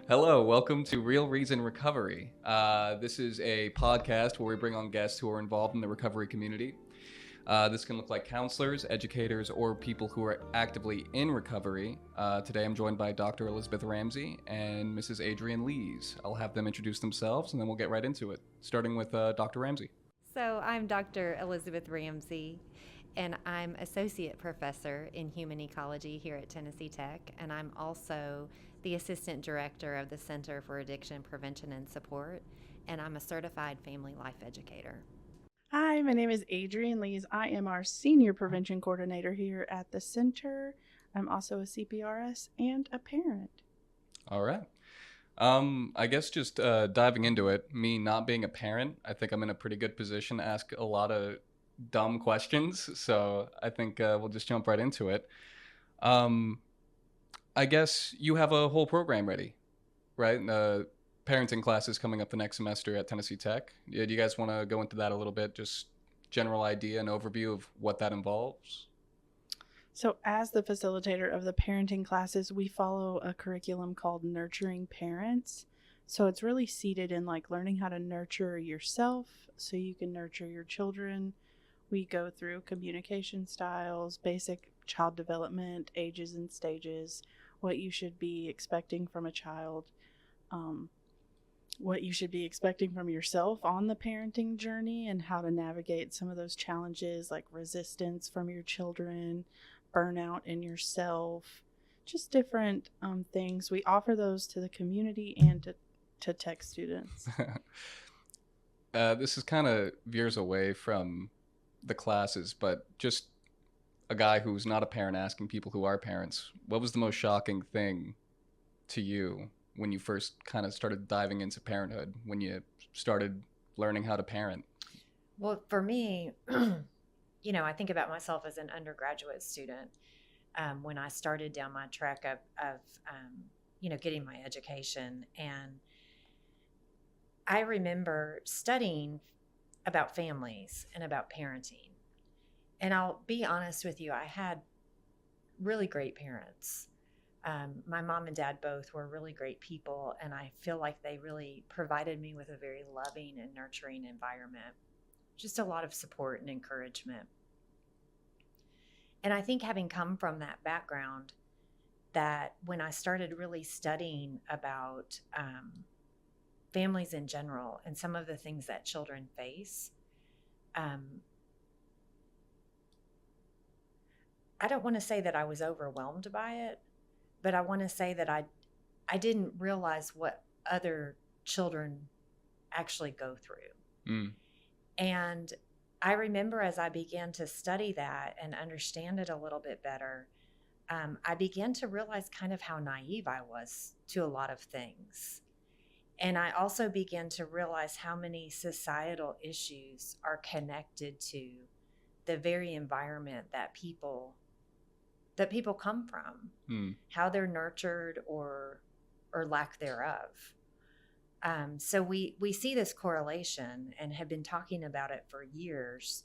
Hello, welcome to Real Reason Recovery. This is a podcast where we bring on guests who are involved in the recovery community. This can look like counselors, educators, or people who are actively in recovery. Today I'm joined by Dr. Elizabeth Ramsey and Mrs. Adrienne Lees. I'll have them introduce themselves and then we'll get right into it, starting with Dr. Ramsey. So, I'm Dr. Elizabeth Ramsey, and I'm Associate Professor in Human Ecology here at Tennessee Tech, and I'm also the Assistant Director of the Center for Addiction Prevention and Support, and I'm a certified family life educator. Hi, my name is Adrienne Lees. I am our Senior Prevention Coordinator here at the center. I'm also a CPRS and a parent. All right. I guess just diving into it, me not being a parent, I think I'm in a pretty good position to ask a lot of dumb questions. So I think we'll just jump right into it. Um, I guess you have a whole program ready, right? Parenting classes coming up the next semester at Tennessee Tech. Yeah, do you guys want to go into that a little bit? Just general idea and overview of what that involves? So, as the facilitator of the parenting classes, we follow a curriculum called Nurturing Parents. So, it's really seated in like learning how to nurture yourself so you can nurture your children. We go through communication styles, basic child development, ages and stages, what you should be expecting from a child, what you should be expecting from yourself on the parenting journey, and how to navigate some of those challenges like resistance from your children, burnout in yourself, just different things. We offer those to the community and to tech students. This is kind of veers away from the classes, but just a guy who's not a parent asking people who are parents, what was the most shocking thing to you when you first kind of started diving into parenthood, when you started learning how to parent? Well, for me, I think about myself as an undergraduate student when I started down my track of getting my education. And I remember studying about families and about parenting. And I'll be honest with you, I had really great parents. My mom and dad both were really great people, and I feel like they really provided me with a very loving and nurturing environment, just a lot of support and encouragement. And I think having come from that background, that when I started really studying about families in general and some of the things that children face, I don't want to say that I was overwhelmed by it, but I want to say that I didn't realize what other children actually go through. Mm. And I remember as I began to study that and understand it a little bit better, I began to realize kind of how naive I was to a lot of things. And I also began to realize how many societal issues are connected to the very environment that people come from, how they're nurtured or lack thereof. So we see this correlation and have been talking about it for years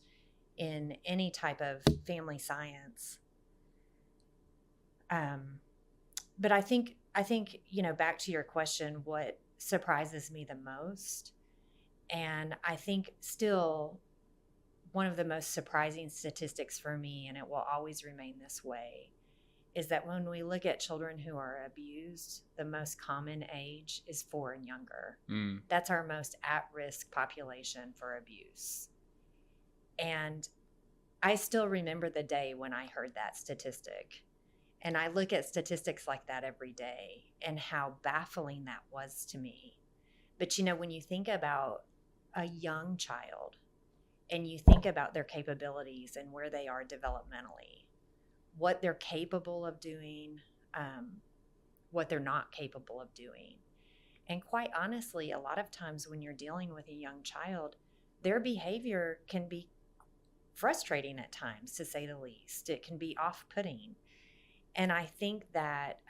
in any type of family science. But I think back to your question, what surprises me the most, and I think still one of the most surprising statistics for me, and it will always remain this way, is that when we look at children who are abused, the most common age is 4 and younger. That's our most at-risk population for abuse. And I still remember the day when I heard that statistic. And I look at statistics like that every day and how baffling that was to me. But when you think about a young child and you think about their capabilities and where they are developmentally, what they're capable of doing, what they're not capable of doing. And quite honestly, a lot of times when you're dealing with a young child, their behavior can be frustrating at times, to say the least. It can be off-putting. And I think that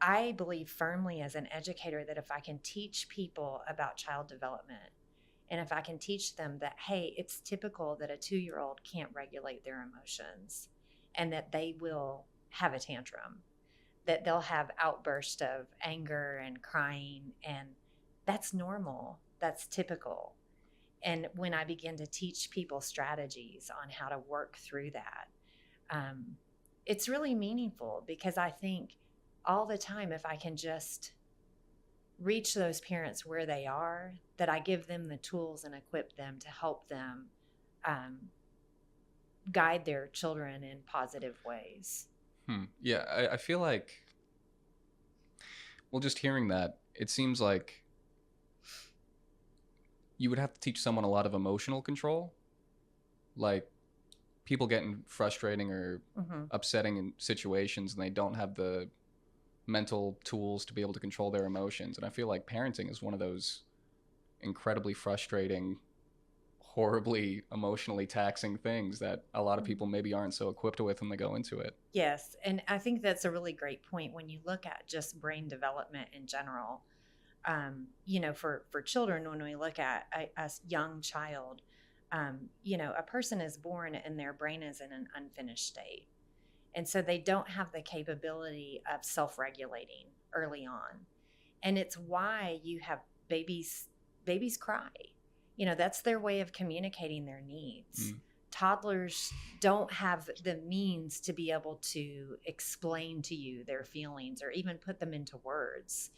I believe firmly as an educator that if I can teach people about child development, and if I can teach them that, hey, it's typical that a 2-year-old can't regulate their emotions and that they will have a tantrum, that they'll have outbursts of anger and crying, and that's normal. That's typical. And when I begin to teach people strategies on how to work through that, um, it's really meaningful, because I think all the time, if I can just reach those parents where they are, that I give them the tools and equip them to help them um, guide their children in positive ways. Yeah, I feel like, well, just hearing that, it seems like you would have to teach someone a lot of emotional control. Like, people getting frustrating or Mm-hmm. upsetting in situations, and they don't have the mental tools to be able to control their emotions. And I feel like parenting is one of those incredibly frustrating, horribly emotionally taxing things that a lot of people maybe aren't so equipped with when they go into it. Yes, and I think that's a really great point when you look at just brain development in general. For children, when we look at a young child, a person is born and their brain is in an unfinished state. And so they don't have the capability of self-regulating early on. And it's why you have babies cry. That's their way of communicating their needs. Toddlers don't have the means to be able to explain to you their feelings or even put them into words.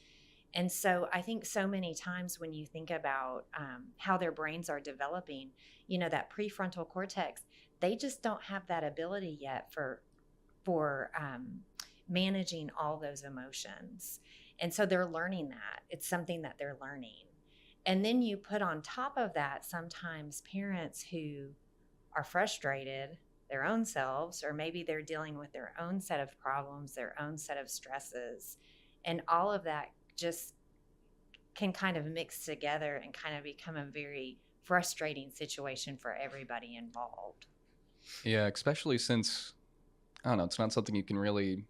And so I think so many times when you think about how their brains are developing, that prefrontal cortex, they just don't have that ability yet for managing all those emotions. And so they're learning that. It's something that they're learning. And then you put on top of that sometimes parents who are frustrated their own selves, or maybe they're dealing with their own set of problems, their own set of stresses, and all of that just can kind of mix together and kind of become a very frustrating situation for everybody involved. Yeah, especially since, I don't know, it's not something you can really,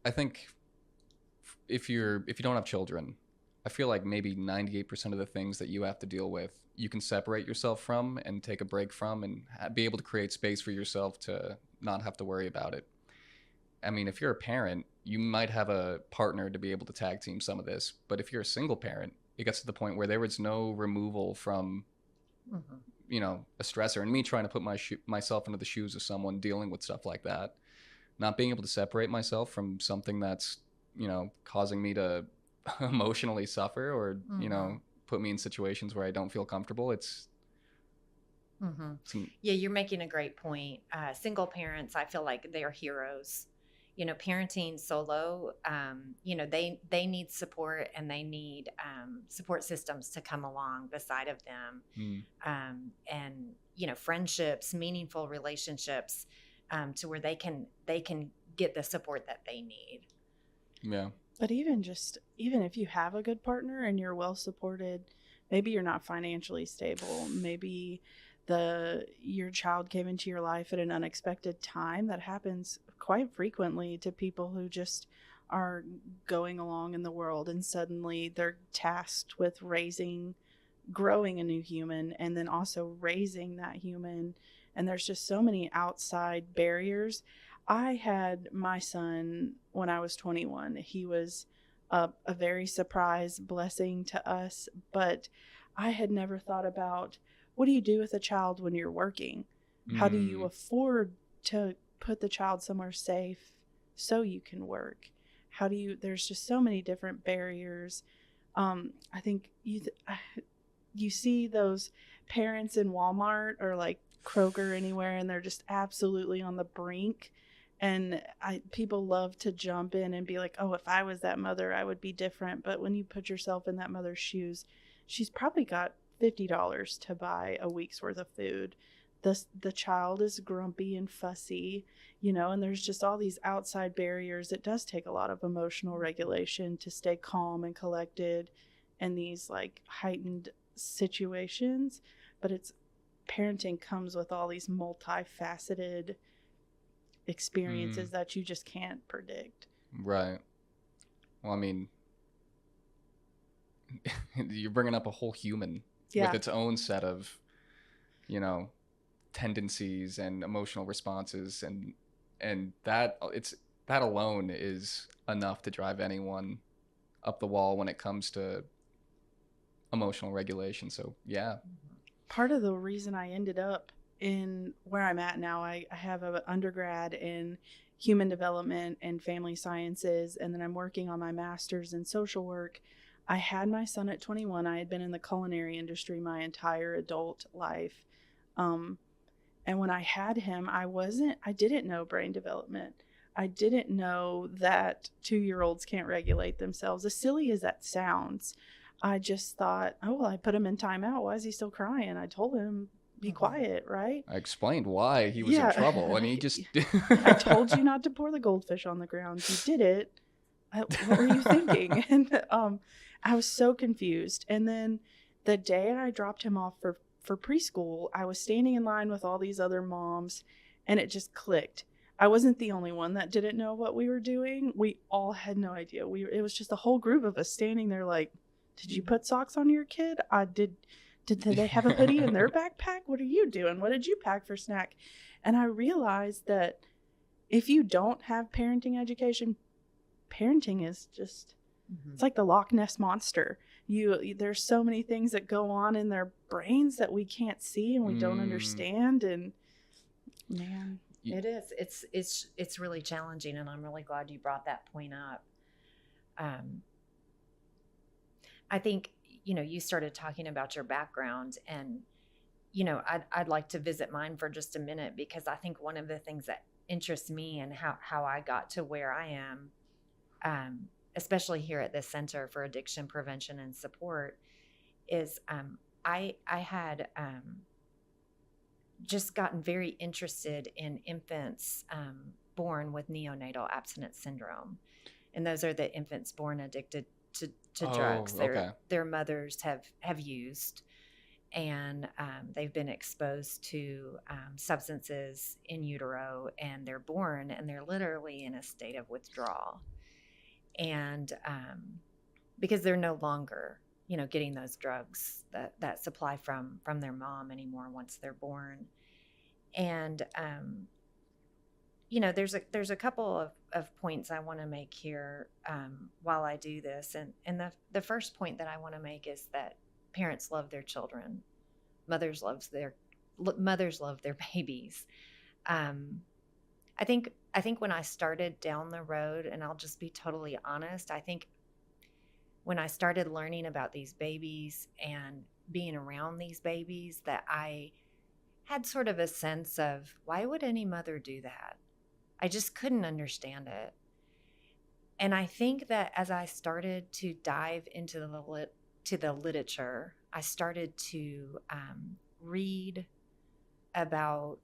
I think if you don't have children, I feel like maybe 98% of the things that you have to deal with, you can separate yourself from and take a break from, and be able to create space for yourself to not have to worry about it. I mean, if you're a parent, you might have a partner to be able to tag team some of this, but if you're a single parent, it gets to the point where there was no removal from, a stressor. And me trying to put myself into the shoes of someone dealing with stuff like that, not being able to separate myself from something that's, causing me to emotionally suffer, or, put me in situations where I don't feel comfortable. It's Yeah, you're making a great point. Single parents, I feel like they're heroes. Parenting solo, they need support, and they need support systems to come along beside of them. And friendships, meaningful relationships, to where they can get the support that they need. Yeah. But even if you have a good partner and you're well supported, maybe you're not financially stable, maybe your child came into your life at an unexpected time. That happens quite frequently to people who just are going along in the world, and suddenly they're tasked with growing a new human, and then also raising that human. And there's just so many outside barriers. I had my son when I was 21. He was a very surprise blessing to us, but I had never thought about, what do you do with a child when you're working? How do you afford to put the child somewhere safe so you can work? There's just so many different barriers. I think you see those parents in Walmart or like Kroger, anywhere, and they're just absolutely on the brink. And people love to jump in and be like, oh, if I was that mother, I would be different. But when you put yourself in that mother's shoes, she's probably got $50 to buy a week's worth of food. The child is grumpy and fussy, and there's just all these outside barriers. It does take a lot of emotional regulation to stay calm and collected in these like heightened situations. But parenting comes with all these multifaceted experiences that you just can't predict. Right. Well, I mean, you're bringing up a whole human with its own set of, tendencies and emotional responses, and that that alone is enough to drive anyone up the wall when it comes to emotional regulation. So yeah. Part of the reason I ended up in where I'm at now, I have an undergrad in human development and family sciences, and then I'm working on my master's in social work. I had my son at 21. I had been in the culinary industry my entire adult life. And when I had him, I didn't know brain development. I didn't know that 2-year-olds can't regulate themselves. As silly as that sounds, I just thought, oh, well, I put him in timeout. Why is he still crying? I told him, be quiet, right? I explained why he was in trouble, and he just... I told you not to pour the goldfish on the ground. You did it. What were you thinking? And I was so confused. And then the day I dropped him off for preschool, I was standing in line with all these other moms, and it just clicked. I wasn't the only one that didn't know what we were doing. We all had no idea. It was just a whole group of us standing there like, did you put socks on your kid? Did they have a hoodie in their backpack? What are you doing? What did you pack for snack? And I realized that if you don't have parenting education, parenting is just, it's like the Loch Ness monster. There's so many things that go on in their brains that we can't see and we don't understand. And man, it is. It's really challenging, and I'm really glad you brought that point up. I think, you started talking about your background, and, I'd like to visit mine for just a minute, because I think one of the things that interests me and how I got to where I am, especially here at the Center for Addiction Prevention and Support, is I had just gotten very interested in infants born with neonatal abstinence syndrome. And those are the infants born addicted to drugs. Their mothers have used, and they've been exposed to substances in utero, and they're born and they're literally in a state of withdrawal. And because they're no longer, getting those drugs that supply from their mom anymore once they're born. And there's a couple of points I want to make here while I do this. And the first point that I want to make is that parents love their children. Mothers love their babies. I think when I started down the road, and I'll just be totally honest, I think when I started learning about these babies and being around these babies, that I had sort of a sense of, why would any mother do that? I just couldn't understand it. And I think that as I started to dive into the literature, I started to read about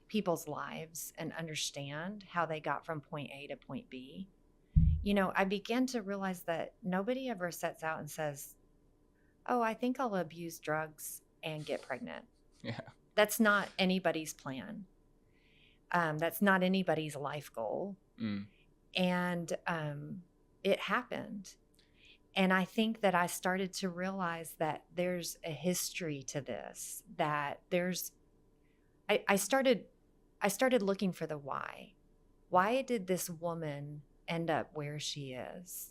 people's lives and understand how they got from point A to point B. I began to realize that nobody ever sets out and says, oh, I think I'll abuse drugs and get pregnant. Yeah. That's not anybody's plan. That's not anybody's life goal. And it happened. And I think that I started to realize that there's a history to this, that I started looking for the why. Why did this woman end up where she is?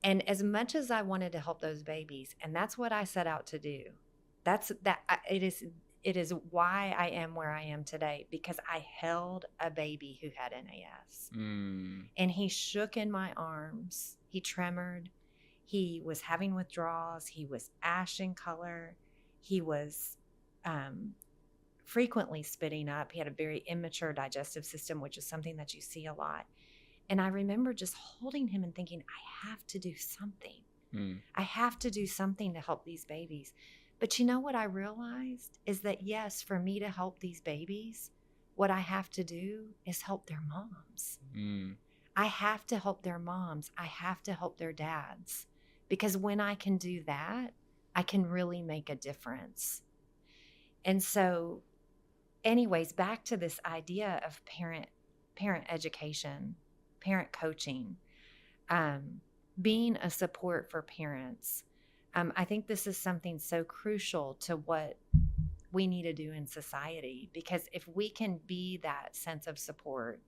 And as much as I wanted to help those babies, and that's what I set out to do, it is why I am where I am today, because I held a baby who had NAS. And he shook in my arms. He tremored. He was having withdrawals. He was ash in color. He was frequently spitting up. He had a very immature digestive system, which is something that you see a lot. And I remember just holding him and thinking, I have to do something. I have to do something to help these babies. But you know what I realized is that, yes, for me to help these babies, what I have to do is help their moms. I have to help their moms. I have to help their dads. Because when I can do that, I can really make a difference. And so, anyways, back to this idea of parent education, parent coaching, being a support for parents. I think this is something so crucial to what we need to do in society, because if we can be that sense of support,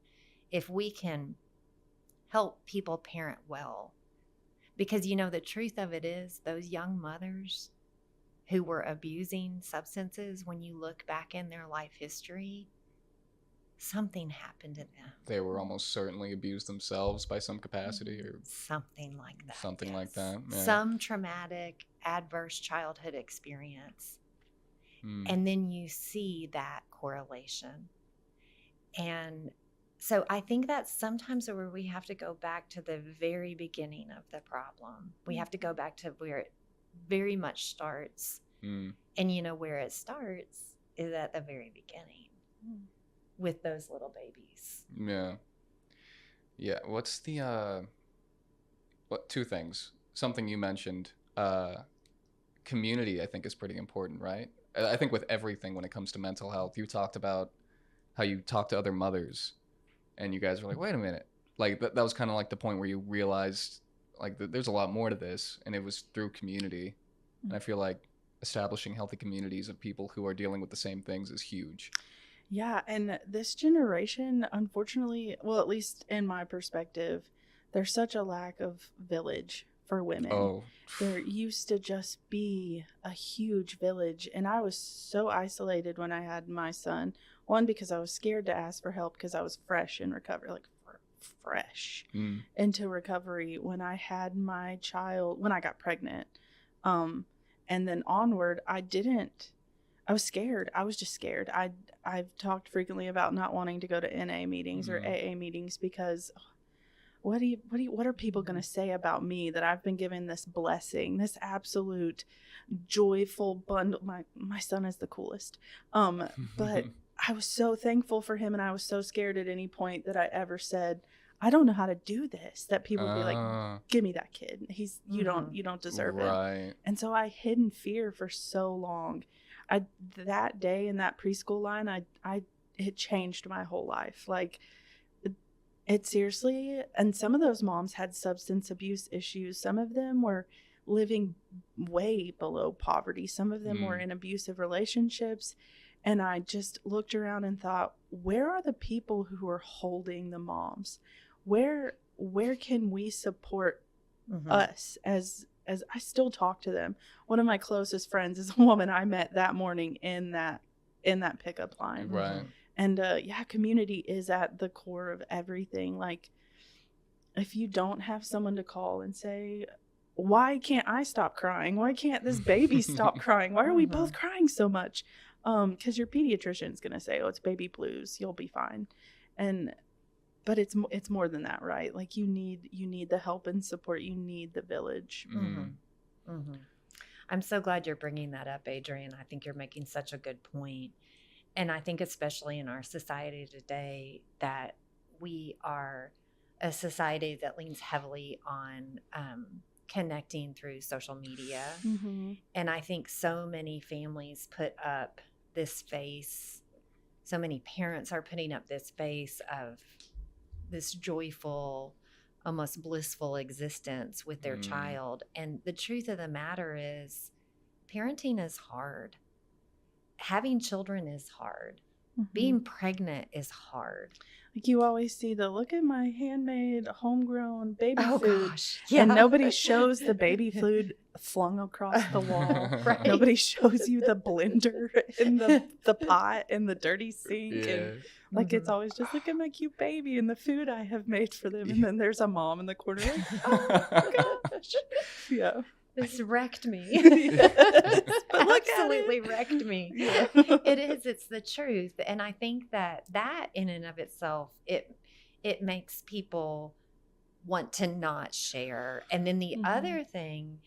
if we can help people parent well. Because, you know, the truth of it is those young mothers who were abusing substances, when you look back in their life history, something happened to them. They were almost certainly abused themselves by some capacity or Something like that. something like that. Yeah. Some traumatic, adverse childhood experience. Mm. And then you see that correlation. And so I think that's sometimes where we have to go back to the very beginning of the problem. We have to go back to where it very much starts. Mm. And you know where it starts is at the very beginning with those little babies. Yeah. Yeah. What's the two things. Something you mentioned, community I think is pretty important, right? I think with everything when it comes to mental health, you talked about how you talk to other mothers and you guys were like, wait a minute. Like that was kind of like the point where you realized like there's a lot more to this, and it was through community. And I feel like establishing healthy communities of people who are dealing with the same things is huge. Yeah, and this generation, unfortunately, well, at least in my perspective, there's such a lack of village for women. Oh, There used to just be a huge village, and I was so isolated when I had my son. One, because I was scared to ask for help because I was fresh in recovery, like fresh into recovery when I had my child, when I got pregnant. And then onward, I was scared. I was just scared. I've talked frequently about not wanting to go to NA meetings or AA meetings because what are people going to say about me that I've been given this blessing, this absolute joyful bundle. My son is the coolest. But I was so thankful for him, and I was so scared at any point that I ever said, I don't know how to do this, that people would be like, give me that kid. You don't deserve it. And so I hid in fear for so long. That day in that preschool line, it changed my whole life. Like it seriously. And some of those moms had substance abuse issues. Some of them were living way below poverty. Some of them were in abusive relationships. And I just looked around and thought, where are the people who are holding the moms? Where can we support us as I still talk to them? One of my closest friends is a woman I met that morning in that pickup line. Right. And community is at the core of everything. Like if you don't have someone to call and say, why can't I stop crying? Why can't this baby stop crying? Why are we both crying so much? Because your pediatrician's going to say, oh, it's baby blues. You'll be fine. But it's more than that, right? Like you need the help and support. You need the village. I'm so glad you're bringing that up, Adrienne. I think you're making such a good point. And I think especially in our society today that we are a society that leans heavily on connecting through social media. And I think so many families put up this face, so many parents are putting up this face of this joyful, almost blissful existence with their child. And the truth of the matter is parenting is hard. Having children is hard. Being pregnant is hard. Like you always see the look at my handmade homegrown baby food. Gosh. And nobody shows the baby food flung across the wall. Right. Nobody shows you the blender and the pot and the dirty sink. And like it's always just look at my cute baby and the food I have made for them. And then there's a mom in the corner like, oh gosh. Yeah. This wrecked me. Yes, but look Absolutely at it. wrecked me. Yeah. It is. It's the truth. And I think that in and of itself, it makes people want to not share. And then the other thing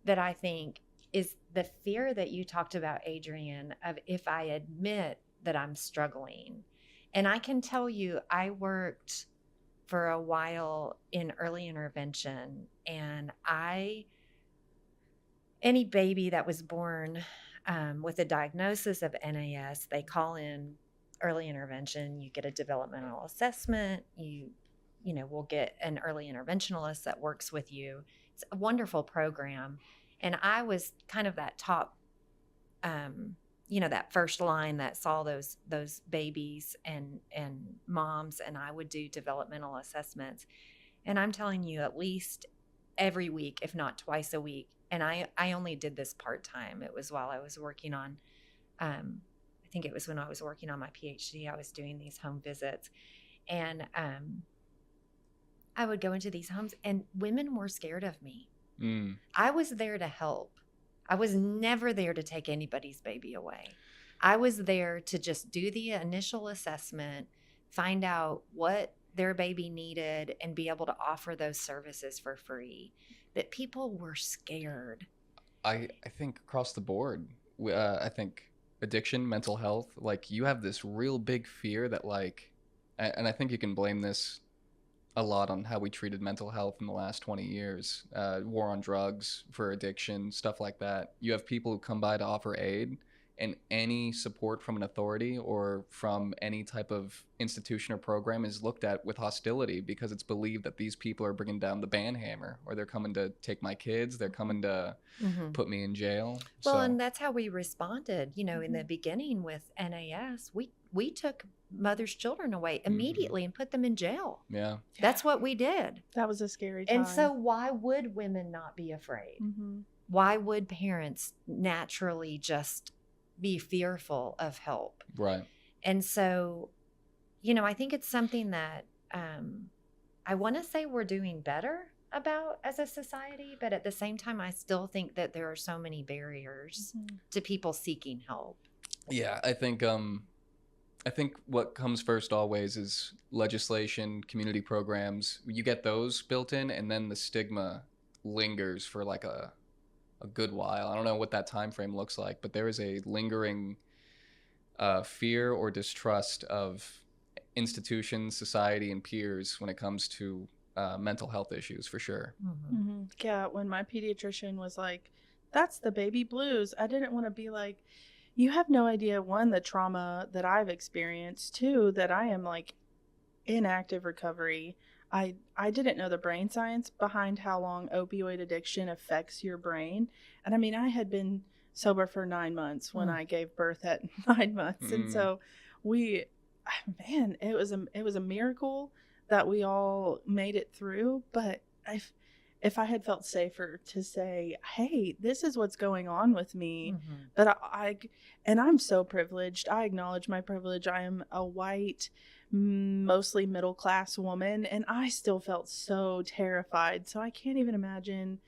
that I think is the fear that you talked about, Adrienne, of if I admit that I'm struggling. And I can tell you, I worked for a while in early intervention, and any baby that was born with a diagnosis of NAS, they call in early intervention. You get a developmental assessment. You will get an early interventionalist that works with you. It's a wonderful program. And I was kind of that top that first line that saw those babies and moms, and I would do developmental assessments. And I'm telling you, at least every week, if not twice a week. And I only did this part-time. It was while I was working on, I think it was when I was working on my PhD, I was doing these home visits. And I would go into these homes and women were scared of me. I was there to help. I was never there to take anybody's baby away. I was there to just do the initial assessment, find out what their baby needed, and be able to offer those services for free. That people were scared. I think across the board, I think addiction, mental health, like you have this real big fear that like, and I think you can blame this a lot on how we treated mental health in the last 20 years. War on drugs for addiction, stuff like that. You have people who come by to offer aid, and any support from an authority or from any type of institution or program is looked at with hostility because it's believed that these people are bringing down the ban hammer, or they're coming to take my kids, they're coming to put me in jail. Well, and that's how we responded. In the beginning with NAS, we took mothers' children away immediately and put them in jail. Yeah. That's what we did. That was a scary time. And so why would women not be afraid? Why would parents naturally just be fearful of help? Right. And so, I think it's something that I want to say we're doing better about as a society, but at the same time, I still think that there are so many barriers to people seeking help. Yeah, I think what comes first always is legislation, community programs. You get those built in, and then the stigma lingers for like a good while. I don't know what that time frame looks like, but there is a lingering fear or distrust of institutions, society, and peers when it comes to mental health issues, for sure. Yeah, when my pediatrician was like, that's the baby blues, I didn't want to be like, you have no idea, one, the trauma that I've experienced, two, that I am like in active recovery. I didn't know the brain science behind how long opioid addiction affects your brain. And I mean, I had been sober for 9 months when I gave birth at 9 months. And so it was a miracle that we all made it through. But if I had felt safer to say, hey, this is what's going on with me, but I'm so privileged. I acknowledge my privilege. I am a white, mostly middle-class woman, and I still felt so terrified. So I can't even imagine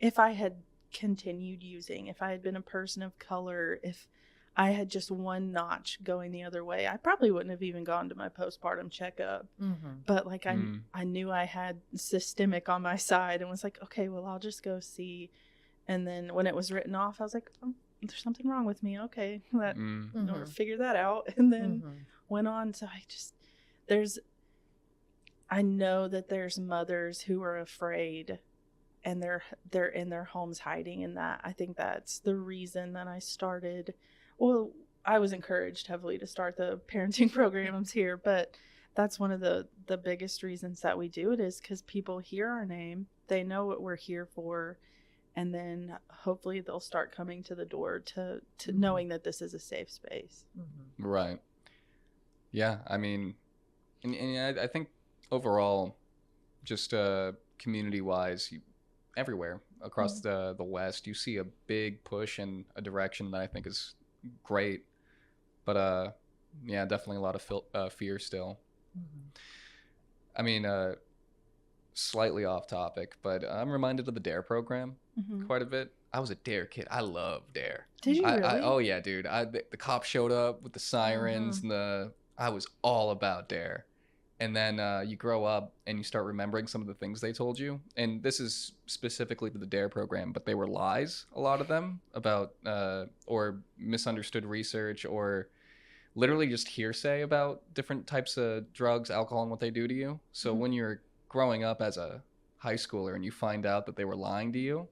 if I had continued using, if I had been a person of color, if I had just one notch going the other way, I probably wouldn't have even gone to my postpartum checkup. But like I knew I had systemic on my side and was like, okay, well, I'll just go see. And then when it was written off, I was like, oh, there's something wrong with me. Okay, figure that out. And then went on. So I know that there's mothers who are afraid and they're in their homes hiding in that. I think that's the reason that I started. Well, I was encouraged heavily to start the parenting programs here, but that's one of the biggest reasons that we do it is because people hear our name, they know what we're here for, and then hopefully they'll start coming to the door to knowing that this is a safe space. Right. Yeah, I mean, and I think overall, just community-wise, everywhere across the West, you see a big push in a direction that I think is great, but yeah, definitely a lot of fear still. I mean, slightly off topic, but I'm reminded of the DARE program quite a bit. I was a DARE kid. I love DARE. Did you really? Oh yeah, dude. The cops showed up with the sirens and I was all about DARE. And then you grow up and you start remembering some of the things they told you. And this is specifically to the DARE program, but they were lies, a lot of them, about or misunderstood research or literally just hearsay about different types of drugs, alcohol, and what they do to you. So when you're growing up as a high schooler and you find out that they were lying to you,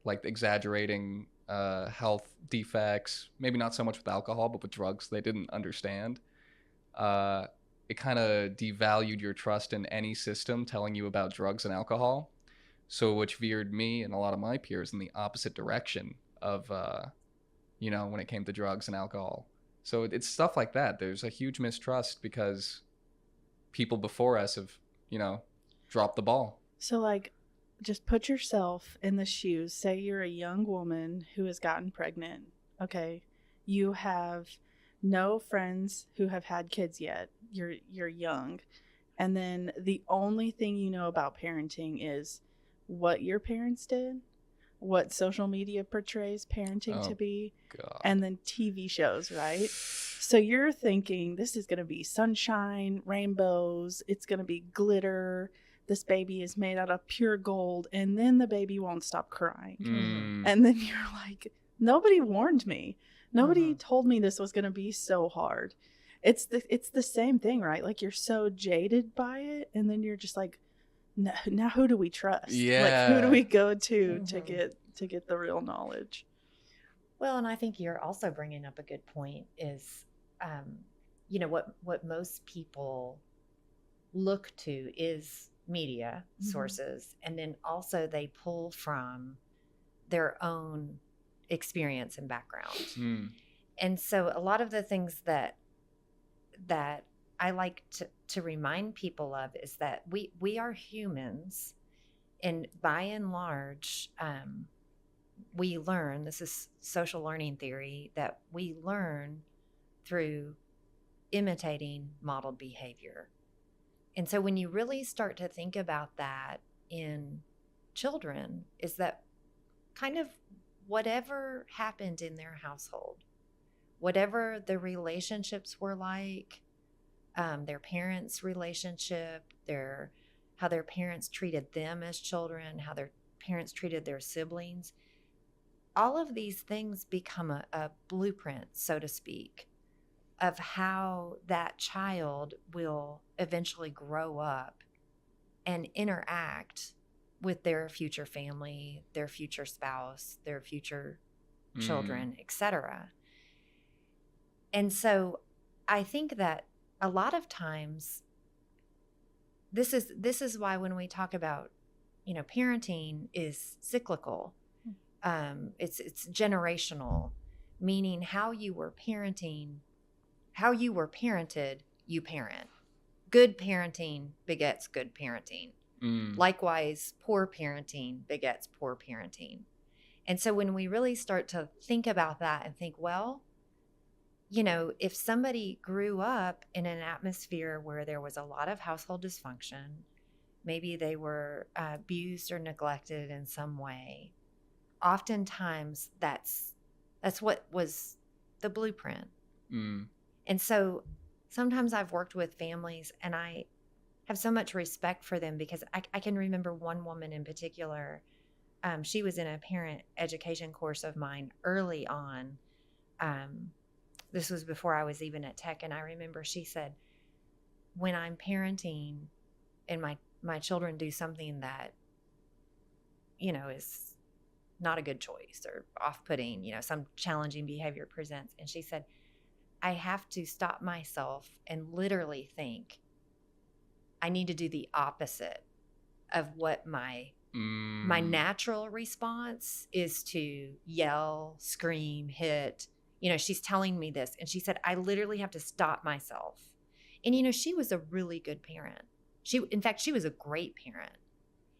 like exaggerating health defects, maybe not so much with alcohol, but with drugs they didn't understand, it kind of devalued your trust in any system telling you about drugs and alcohol. So which veered me and a lot of my peers in the opposite direction of when it came to drugs and alcohol. So it's stuff like that. There's a huge mistrust because people before us have, dropped the ball. So, like, just put yourself in the shoes. Say you're a young woman who has gotten pregnant. Okay. You have no friends who have had kids yet. You're young. And then the only thing you know about parenting is what your parents did, what social media portrays parenting to be, God. and then TV shows, right? So you're thinking this is going to be sunshine, rainbows, it's going to be glitter. This baby is made out of pure gold, and then the baby won't stop crying. And then you're like, nobody warned me. Nobody told me this was going to be so hard. It's the same thing, right? Like, you're so jaded by it, and then you're just like, now who do we trust? Yeah. Like, who do we go to get the real knowledge? Well, and I think you're also bringing up a good point is, what most people look to is media sources, and then also they pull from their own experience and background. And so a lot of the things that I like to remind people of is that we are humans, and by and large, we learn, this is social learning theory, that we learn through imitating modeled behavior. And so when you really start to think about that in children, is that kind of whatever happened in their household, whatever the relationships were like, their parents' relationship, how their parents treated them as children, how their parents treated their siblings, all of these things become a blueprint, so to speak, of how that child will eventually grow up and interact with their future family, their future spouse, their future children, etc. And so I think that a lot of times this is why when we talk about, parenting is cyclical. It's generational, meaning how you were parented, you parent. Good parenting begets good parenting. Likewise, poor parenting begets poor parenting. And so when we really start to think about that and think, well, if somebody grew up in an atmosphere where there was a lot of household dysfunction, maybe they were abused or neglected in some way, oftentimes that's what was the blueprint. And so sometimes I've worked with families and I have so much respect for them because I can remember one woman in particular. She was in a parent education course of mine early on. This was before I was even at Tech. And I remember she said, when I'm parenting and my children do something that, is not a good choice or off-putting, some challenging behavior presents. And she said, I have to stop myself and literally think I need to do the opposite of what my natural response is, to yell, scream, hit. She's telling me this. And she said, I literally have to stop myself. And, she was a really good parent. In fact, she was a great parent.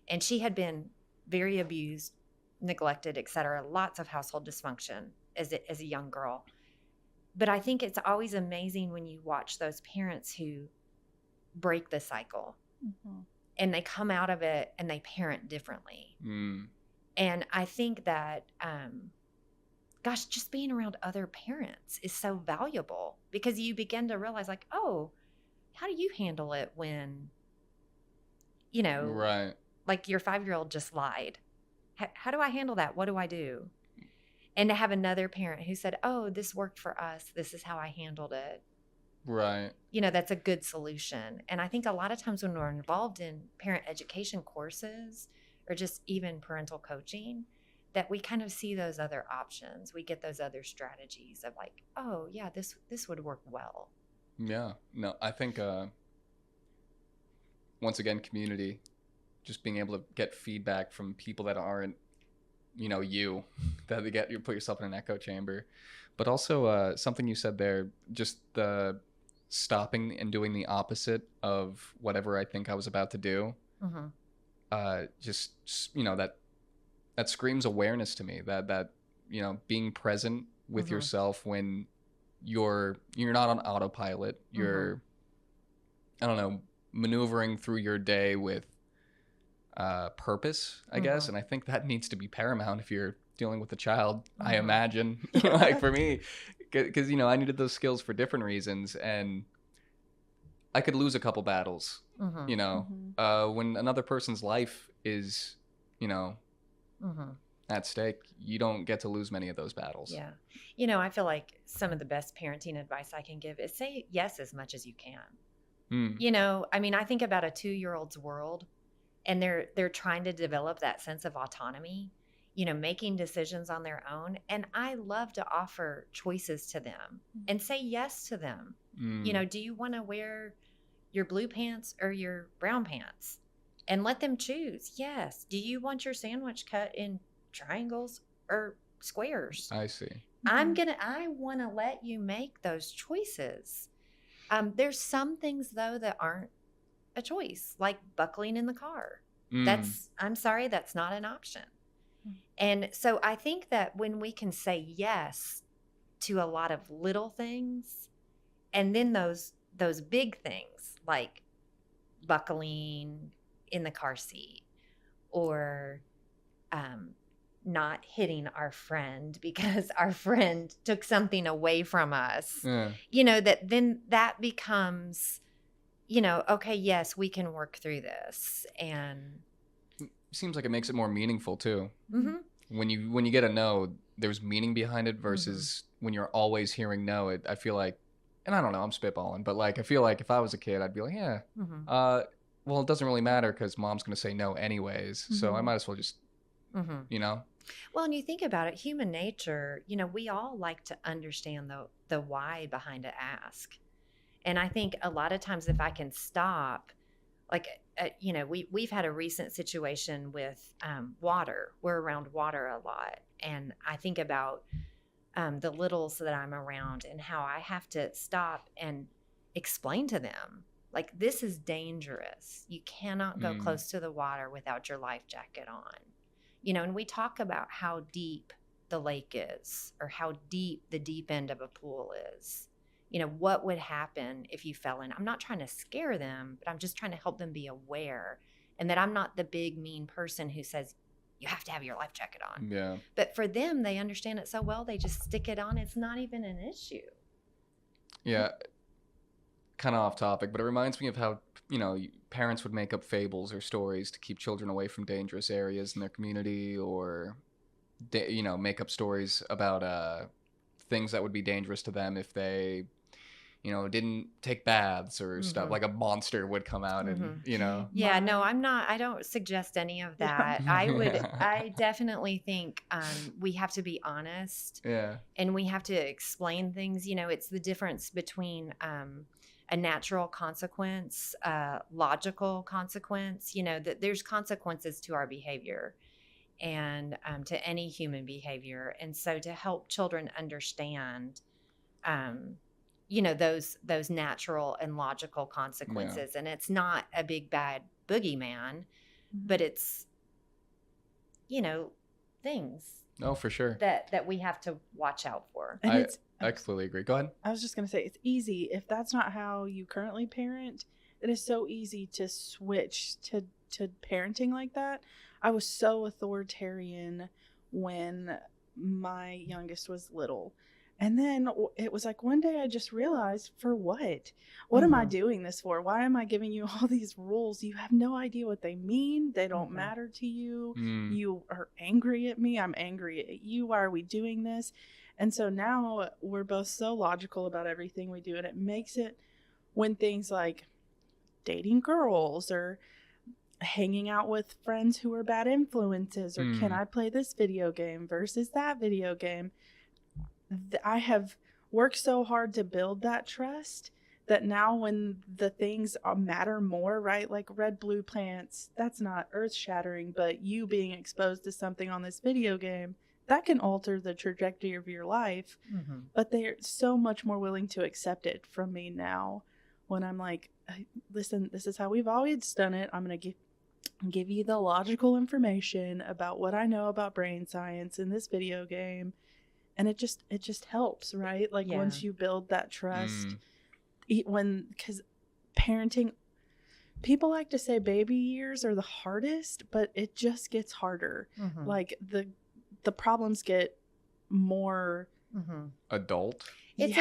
And she had been very abused, neglected, etc. Lots of household dysfunction as a young girl. But I think it's always amazing when you watch those parents who break the cycle and they come out of it and they parent differently. And I think that, just being around other parents is so valuable because you begin to realize, like, oh, how do you handle it when, right, like your 5-year-old just lied? How do I handle that? What do I do? And to have another parent who said, oh, this worked for us. This is how I handled it. Right. That's a good solution. And I think a lot of times when we're involved in parent education courses or just even parental coaching, that we kind of see those other options. We get those other strategies of like, oh, yeah, this would work well. Yeah. No, I think, once again, community, just being able to get feedback from people that aren't you that you put yourself in an echo chamber. But also something you said there, just the stopping and doing the opposite of whatever I think I was about to do. Mm-hmm. Just that screams awareness to me, that being present with Mm-hmm. yourself when you're not on autopilot. You're I don't know, maneuvering through your day with purpose, I guess. And I think that needs to be paramount if you're dealing with a child, I imagine. Like for me, because I needed those skills for different reasons, and I could lose a couple battles. When another person's life is at stake, you don't get to lose many of those battles. Yeah. I feel like some of the best parenting advice I can give is say yes as much as you can. I mean, I think about a 2-year-old's world, and they're trying to develop that sense of autonomy, making decisions on their own. And I love to offer choices to them and say yes to them. Do you want to wear your blue pants or your brown pants? And let them choose. Yes. Do you want your sandwich cut in triangles or squares? I see. I want to let you make those choices. There's some things though that aren't a choice, like buckling in the car. I'm sorry, that's not an option. And so I think that when we can say yes to a lot of little things, and then those big things like buckling in the car seat, or not hitting our friend because our friend took something away from us, that becomes, okay, yes, we can work through this. And seems like it makes it more meaningful too. Mm-hmm. When you get a no, there's meaning behind it versus when you're always hearing no. I feel like, and I don't know, I'm spitballing, but like I feel like if I was a kid, I'd be like, yeah, well, it doesn't really matter because mom's gonna say no anyways, so I might as well just, Well, and you think about it, human nature, we all like to understand the why behind a ask. And I think a lot of times if I can stop, like, we've had a recent situation with water. We're around water a lot. And I think about the littles that I'm around and how I have to stop and explain to them, like, this is dangerous. You cannot go close to the water without your life jacket on. And we talk about how deep the lake is, or how deep the deep end of a pool is. What would happen if you fell in? I'm not trying to scare them, but I'm just trying to help them be aware, and that I'm not the big mean person who says, you have to have your life jacket on. Yeah. But for them, they understand it so well, they just stick it on. It's not even an issue. Yeah. Kind of off topic, but it reminds me of how, parents would make up fables or stories to keep children away from dangerous areas in their community, or, make up stories about things that would be dangerous to them if they, didn't take baths or stuff. Like a monster would come out and, Yeah, no, I don't suggest any of that. I definitely think we have to be honest. Yeah. And we have to explain things. It's the difference between a natural consequence, logical consequence, that there's consequences to our behavior and to any human behavior. And so to help children understand, those natural and logical consequences. Yeah. And it's not a big bad boogeyman, but it's, things. Oh, for sure. That we have to watch out for. And I completely agree. Go ahead. I was just going to say, it's easy. If that's not how you currently parent, it is so easy to switch to parenting like that. I was so authoritarian when my youngest was little. And then it was like one day I just realized, for what? What am I doing this for? Why am I giving you all these rules? You have no idea what they mean. They don't matter to you. You are angry at me. I'm angry at you. Why are we doing this? And so now we're both so logical about everything we do. And it makes it, when things like dating girls or hanging out with friends who are bad influences, or can I play this video game versus that video game? I have worked so hard to build that trust that now when the things matter more, right? Like red blue plants, that's not earth shattering, but you being exposed to something on this video game, that can alter the trajectory of your life. Mm-hmm. But they're so much more willing to accept it from me now when I'm like, listen, this is how we've always done it. I'm going to give you the logical information about what I know about brain science in this video game. And it just helps, right? Like Yeah. once you build that trust, because parenting, people like to say baby years are the hardest, but it just gets harder. Mm-hmm. Like the problems get more Adult. It's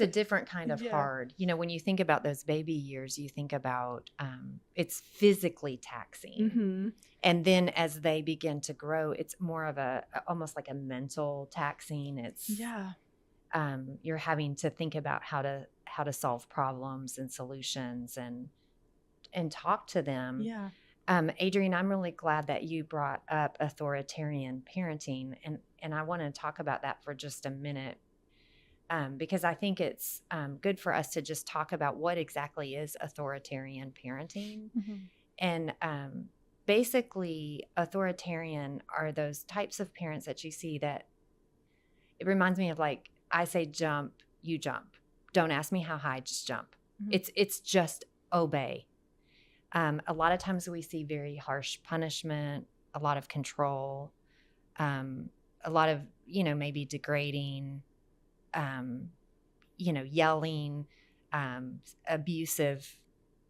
a different kind of hard. You know, when you think about those baby years, you think about it's physically taxing. Mm-hmm. And then as they begin to grow, it's more of almost like a mental taxing. It's you're having to think about how to solve problems and solutions and talk to them. Yeah. Adrienne, I'm really glad that you brought up authoritarian parenting, and I want to talk about that for just a minute. Because I think it's good for us to just talk about what exactly is authoritarian parenting. Mm-hmm. And basically, authoritarian are those types of parents that you see that it reminds me of, like, I say jump, you jump. Don't ask me how high, just jump. Mm-hmm. It's just obey. A lot of times we see very harsh punishment, a lot of control, a lot of, maybe degrading, yelling, abusive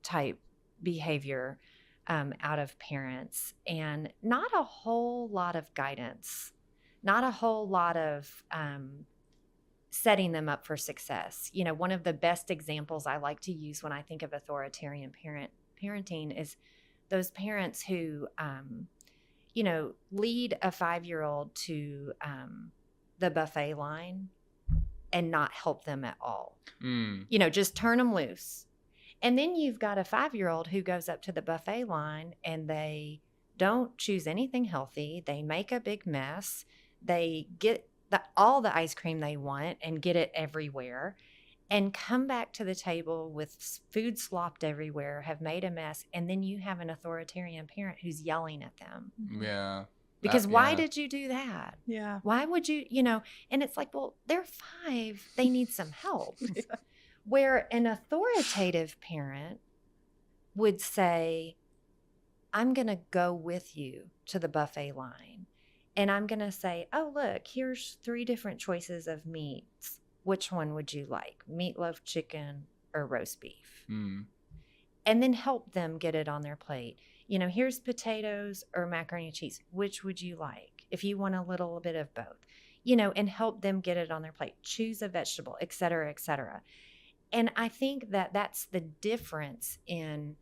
type behavior out of parents, and not a whole lot of guidance, not a whole lot of setting them up for success. One of the best examples I like to use when I think of authoritarian parenting is those parents who, lead a 5-year-old to the buffet line and not help them at all. Just turn them loose. And then you've got a 5-year-old who goes up to the buffet line and they don't choose anything healthy. They make a big mess. They get all the ice cream they want and get it everywhere, and come back to the table with food slopped everywhere, have made a mess. And then you have an authoritarian parent who's yelling at them. Yeah. Because why did you do that? Yeah. Why would you, and it's like, well, they're 5. They need some help. Yeah. Where an authoritative parent would say, I'm going to go with you to the buffet line. And I'm going to say, oh, look, here's 3 different choices of meats. Which one would you like? Meatloaf, chicken, or roast beef? And then help them get it on their plate. Here's potatoes or macaroni and cheese. Which would you like? If you want a little bit of both, and help them get it on their plate. Choose a vegetable, et cetera, et cetera. And I think that that's the difference in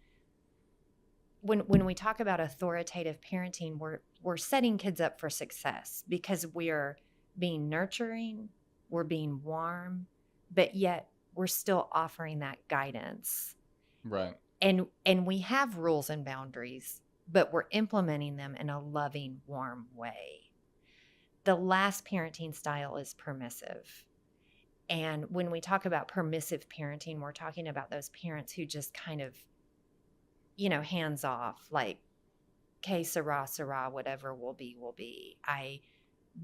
when we talk about authoritative parenting, we're setting kids up for success because we're being nurturing, we're being warm, but yet we're still offering that guidance. Right. And we have rules and boundaries, but we're implementing them in a loving, warm way. The last parenting style is permissive. And when we talk about permissive parenting, we're talking about those parents who just kind of, hands off, like, okay, Sarah, whatever will be. I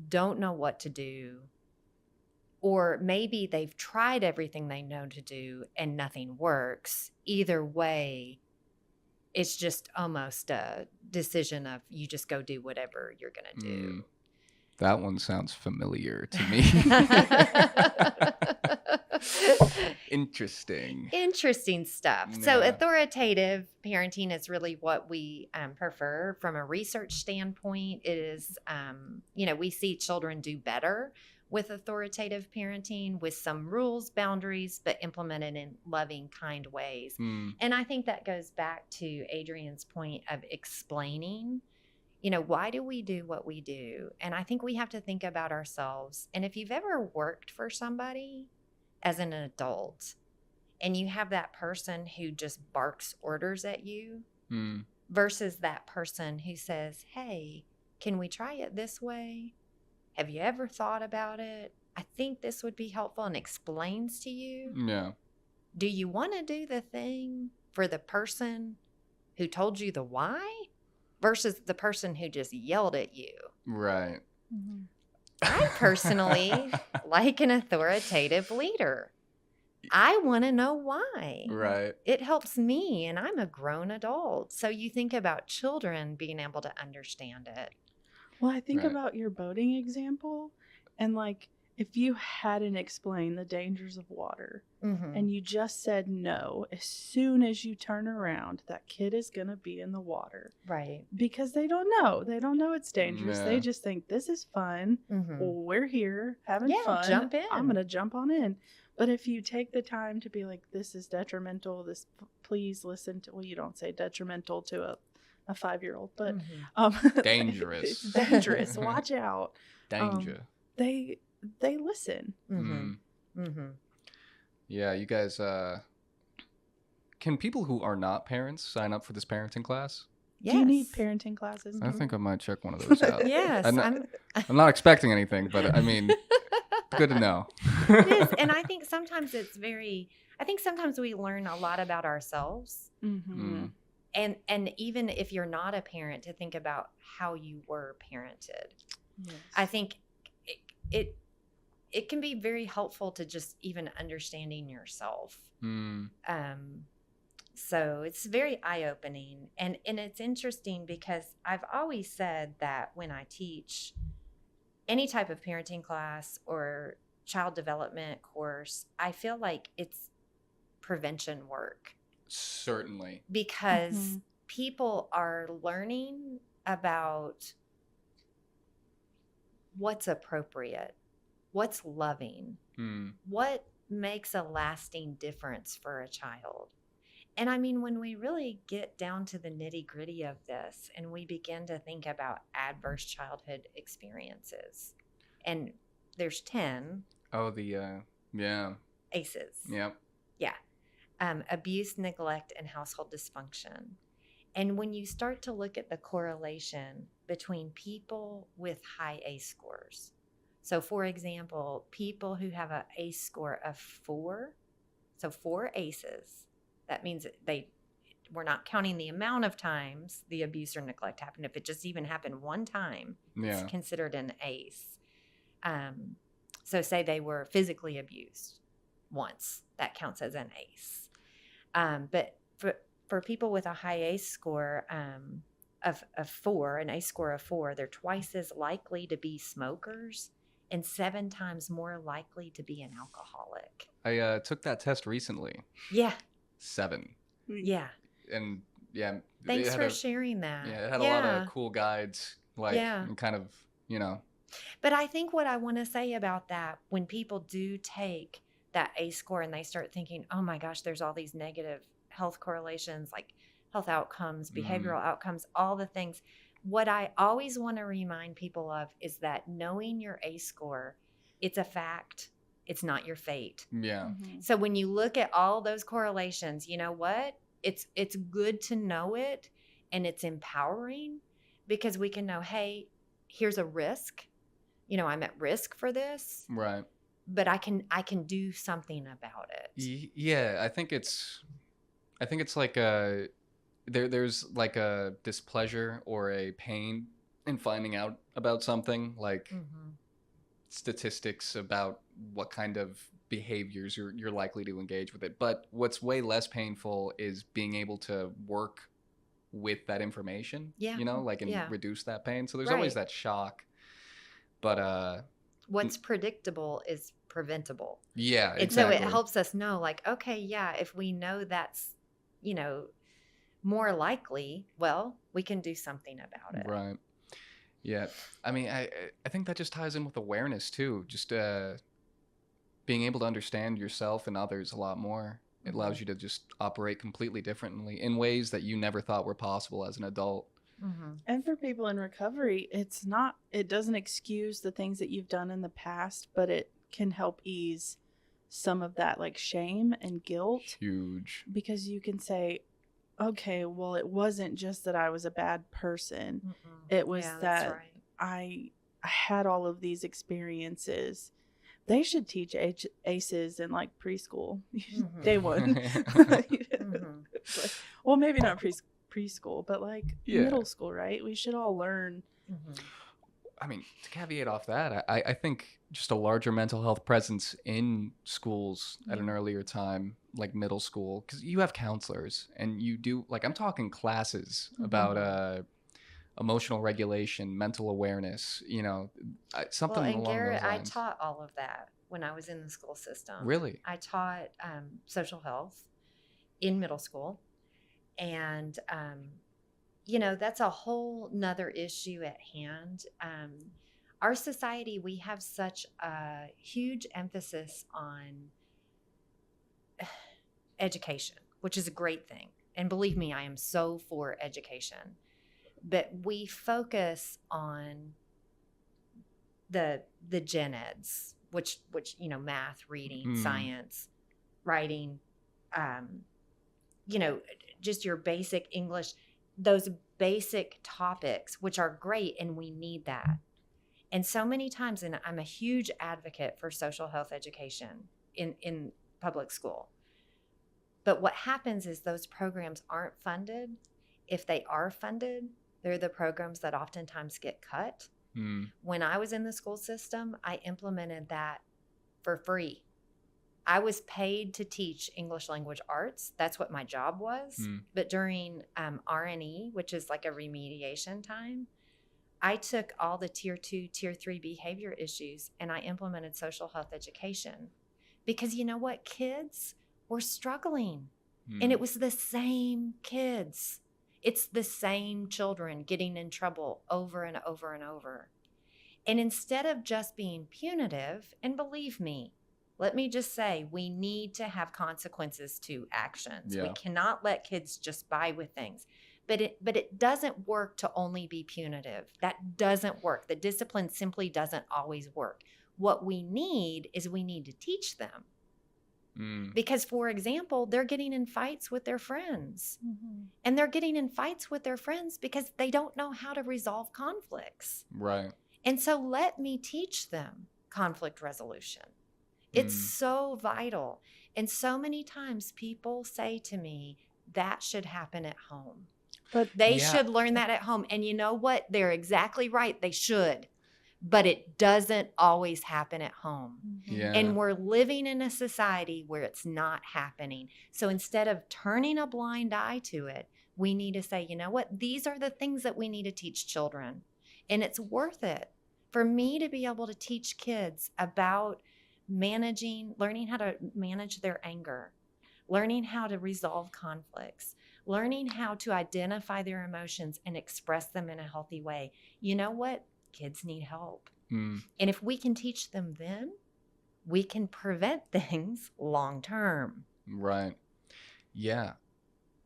don't know what to do. Or maybe they've tried everything they know to do and nothing works. Either way, it's just almost a decision of you just go do whatever you're going to do. That one sounds familiar to me. Interesting stuff. Yeah. So authoritative parenting is really what we prefer from a research standpoint. It is, we see children do better with authoritative parenting, with some rules, boundaries, but implemented in loving, kind ways. And I think that goes back to Adrienne's point of explaining, why do we do what we do? And I think we have to think about ourselves. And if you've ever worked for somebody as an adult and you have that person who just barks orders at you versus that person who says, hey, can we try it this way? Have you ever thought about it? I think this would be helpful, and explains to you. Yeah. do you want to do the thing for the person who told you the why versus the person who just yelled at you? Right. Mhm. I personally like an authoritative leader. I want to know why. Right. It helps me, and I'm a grown adult. So you think about children being able to understand it. Well, I think Right. about your boating example, and like if you hadn't explained the dangers of water Mm-hmm. and you just said no, as soon as you turn around, that kid is going to be in the water Right. because they don't know. They don't know it's dangerous. Yeah. They just think this is fun. Mm-hmm. Well, we're here having Yeah, fun. jump in. I'm going to jump on in. But if you take the time to be like, this is detrimental, please listen to, well, you don't say detrimental to a 5-year-old, but Mm-hmm. Dangerous. It's dangerous. Watch out. Danger. They listen. Mm-hmm. Mm-hmm. Yeah, you guys, can people who are not parents sign up for this parenting class? Yes. Do you need parenting classes? I think I might check one of those out. Yes. I'm not expecting anything, but I mean, good to know. It is. And I think sometimes sometimes we learn a lot about ourselves. Mm-hmm. And even if you're not a parent, to think about how you were parented. Yes. I think it can be very helpful to just even understanding yourself. Mm. So it's very eye-opening. And it's interesting because I've always said that when I teach any type of parenting class or child development course, I feel like it's prevention work. Certainly. Because people are learning about what's appropriate, what's loving, what makes a lasting difference for a child. And I mean, when we really get down to the nitty-gritty of this and we begin to think about adverse childhood experiences, and there's 10. Oh, yeah. ACEs. Yep. Yeah. Abuse, neglect, and household dysfunction. And when you start to look at the correlation between people with high ACE scores, so for example, people who have an ACE score of 4, so 4 ACEs, that means we're not counting the amount of times the abuse or neglect happened. If it just even happened one time, it's considered an ACE. So say they were physically abused once, that counts as an ACE. But for people with a high ACE score of 4, an ACE score of 4, they're twice as likely to be smokers and 7 times more likely to be an alcoholic. I took that test recently. Yeah. 7. Yeah. And yeah. Thanks for sharing that. Yeah, it had a lot of cool guides, and kind of, But I think what I want to say about that, when people do take that ACE score and they start thinking, oh my gosh, there's all these negative health correlations, like health outcomes, behavioral outcomes, all the things. What I always want to remind people of is that knowing your ACE score, it's a fact. It's not your fate. Yeah. Mm-hmm. So when you look at all those correlations, you know what? It's good to know it, and it's empowering because we can know, hey, here's a risk. I'm at risk for this. Right. But I can do something about it. Yeah, I think it's like there's like a displeasure or a pain in finding out about something, like statistics about what kind of behaviors you're likely to engage with it. But what's way less painful is being able to work with that information, and reduce that pain. So there's always that shock. But what's predictable is preventable. Yeah, and exactly. So it helps us know, like, okay, yeah, if we know that's, more likely, well, we can do something about it. Right. Yeah. I mean, I think that just ties in with awareness too. Just being able to understand yourself and others a lot more. It allows you to just operate completely differently in ways that you never thought were possible as an adult. Mm-hmm. And for people in recovery, it doesn't excuse the things that you've done in the past, but it can help ease some of that, like shame and guilt. Huge. Because you can say, okay, well, it wasn't just that I was a bad person. It was that I had all of these experiences. They should teach ACEs in like preschool. Mhm. Day one. Mhm. Like, well, maybe not preschool, but like Yeah. middle school, right? We should all learn. Mhm. I mean, to caveat off that, I think just a larger mental health presence in schools at an Yeah. earlier time, like middle school, because you have counselors and you do, like, I'm talking classes about emotional regulation, mental awareness, Well, something and along Garrett, those I lines. taught all of that when I was in the school system. Really? I taught social health in middle school. And, that's a whole nother issue at hand. Our society, we have such a huge emphasis on education, which is a great thing. And believe me, I am so for education. But we focus on the gen eds, which math, reading, science, writing, um, just your basic English, those basic topics, which are great, and we need that. And so many times, and I'm a huge advocate for social health education in public school. But what happens is those programs aren't funded. If they are funded, they're the programs that oftentimes get cut. When I was in the school system, I implemented that for free. I was paid to teach English language arts. That's what my job was. But during R&E, which is like a remediation time, I took all the tier 2, tier 3 behavior issues and I implemented social health education. Because you know what? Kids were struggling. And it was the same kids. It's the same children getting in trouble over and over and over. And instead of just being punitive, and believe me, let me just say, we need to have consequences to actions. Yeah. We cannot let kids just buy with things. But it doesn't work to only be punitive. That doesn't work. The discipline simply doesn't always work. What we need is we need to teach them. Because, for example, they're getting in fights with their friends. And they're getting in fights with their friends because they don't know how to resolve conflicts. Right. And so let me teach them conflict resolution. It's so vital. And so many times people say to me, that should happen at home. But they should learn that at home. And you know what? They're exactly right. They should. But it doesn't always happen at home. Yeah. And we're living in a society where it's not happening. So instead of turning a blind eye to it, we need to say, you know what? These are the things that we need to teach children. And it's worth it for me to be able to teach kids about learning how to manage their anger, learning how to resolve conflicts, learning how to identify their emotions and express them in a healthy way. You know what? Kids need help. And if we can teach them then, we can prevent things long term. Right. Yeah.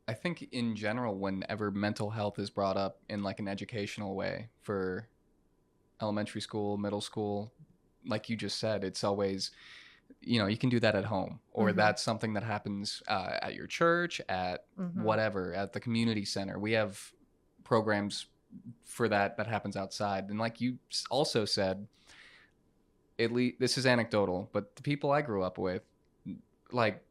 I think in general, whenever mental health is brought up in like an educational way for elementary school, middle school, like you just said, it's always, you can do that at home, or that's something that happens at your church, at whatever, at the community center. We have programs for that happens outside. And like you also said, at least this is anecdotal, but the people I grew up with, like,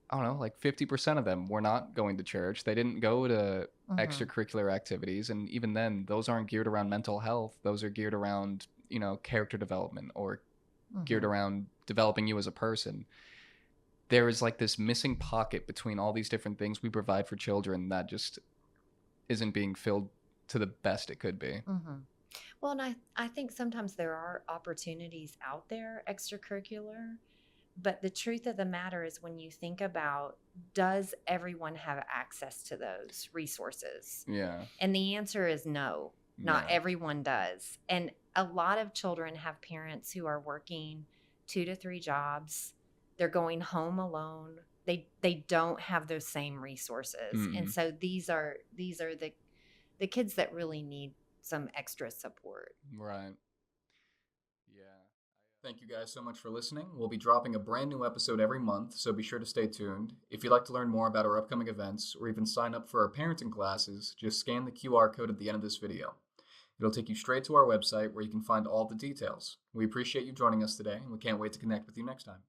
I don't know, like 50% of them were not going to church. They didn't go to extracurricular activities. And even then, those aren't geared around mental health. Those are geared around, character development, or geared around developing you as a person. There is like this missing pocket between all these different things we provide for children that just isn't being filled to the best it could be. Well, and I think sometimes there are opportunities out there, extracurricular, but the truth of the matter is when you think about, does everyone have access to those resources? Yeah. And the answer is no, not everyone does. And a lot of children have parents who are working 2 to 3 jobs. They're going home alone. They don't have those same resources. And so these are the kids that really need some extra support. Right. Yeah. Thank you guys so much for listening. We'll be dropping a brand new episode every month, so be sure to stay tuned. If you'd like to learn more about our upcoming events or even sign up for our parenting classes, just scan the QR code at the end of this video. It'll take you straight to our website where you can find all the details. We appreciate you joining us today, and we can't wait to connect with you next time.